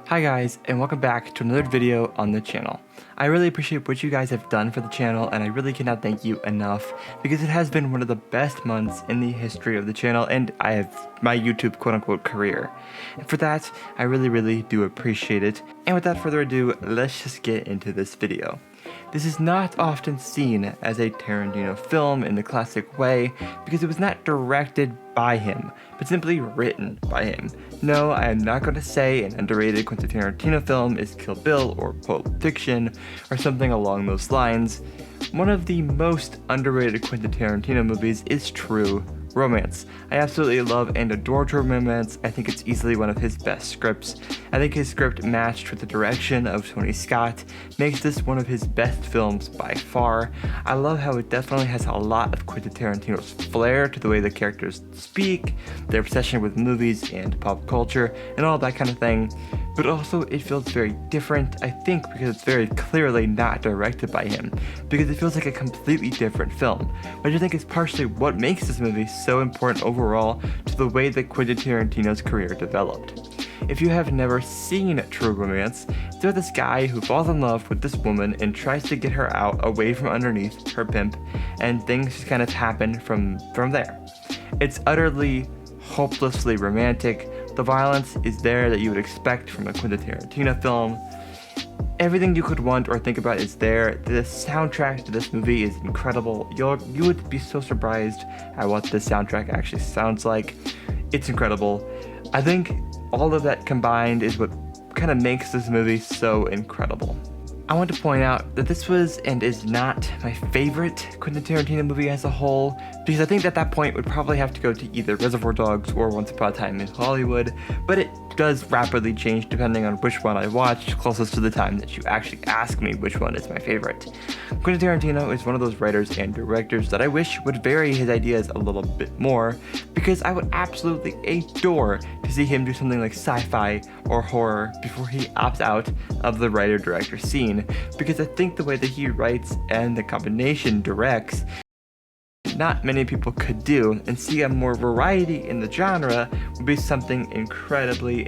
Hi guys, and welcome back to another video on the channel. I really appreciate what you guys have done for the channel, and I really cannot thank you enough because it has been one of the best months in the history of the channel, and I have my YouTube quote-unquote career. And for that, I really do appreciate it. And without further ado, let's just get into this video. This is not often seen as a Tarantino film in the classic way because it was not directed by him, but simply written by him. No, I am not going to say an underrated Quentin Tarantino film is Kill Bill or Pulp Fiction or something along those lines. One of the most underrated Quentin Tarantino movies is True Romance. I absolutely love and adore True Romance. I think it's easily one of his best scripts. I think his script, matched with the direction of Tony Scott, makes this one of his best films by far. I love how it definitely has a lot of Quentin Tarantino's flair to the way the characters speak, their obsession with movies and pop culture, and all that kind of thing. But also it feels very different, I think, because it's very clearly not directed by him, because it feels like a completely different film, which I think is partially what makes this movie so important overall to the way that Quentin Tarantino's career developed. If you have never seen True Romance, it's about this guy who falls in love with this woman and tries to get her out away from underneath her pimp, and things just kind of happen from there. It's utterly, hopelessly romantic. The violence is there that you would expect from a Quentin Tarantino film. Everything you could want or think about is there. The soundtrack to this movie is incredible. You would be so surprised at what this soundtrack actually sounds like. It's incredible. I think all of that combined is what kind of makes this movie so incredible. I want to point out that this was and is not my favorite Quentin Tarantino movie as a whole, because I think at that point would probably have to go to either Reservoir Dogs or Once Upon a Time in Hollywood, but it does rapidly change depending on which one I watched closest to the time that you actually ask me which one is my favorite. Quentin Tarantino is one of those writers and directors that I wish would vary his ideas a little bit more, because I would absolutely adore to see him do something like sci-fi or horror before he opts out of the writer-director scene, because I think the way that he writes and the combination directs, not many people could do, and see a more variety in the genre would be something incredibly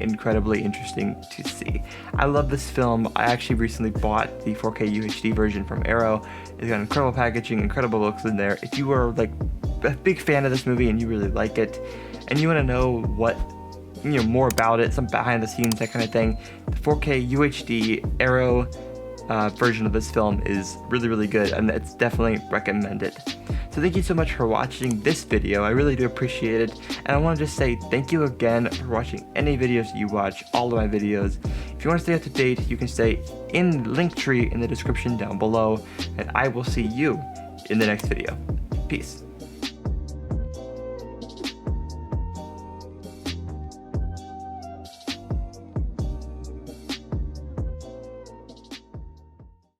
interesting to see. I love this film. I actually recently bought the 4K UHD version from Arrow. It's got incredible packaging, incredible looks in there. If you are like a big fan of this movie and you really like it, and you want to know what more about it, some behind the scenes, that kind of thing, the 4K UHD Arrow version of this film is really good, and it's definitely recommended. So thank you so much for watching this video. I really do appreciate it, and I want to just say thank you again for watching any videos you watch, all of my videos. If you want to stay up to date, you can stay in the link tree in the description down below, and I will see you in the next video. Peace.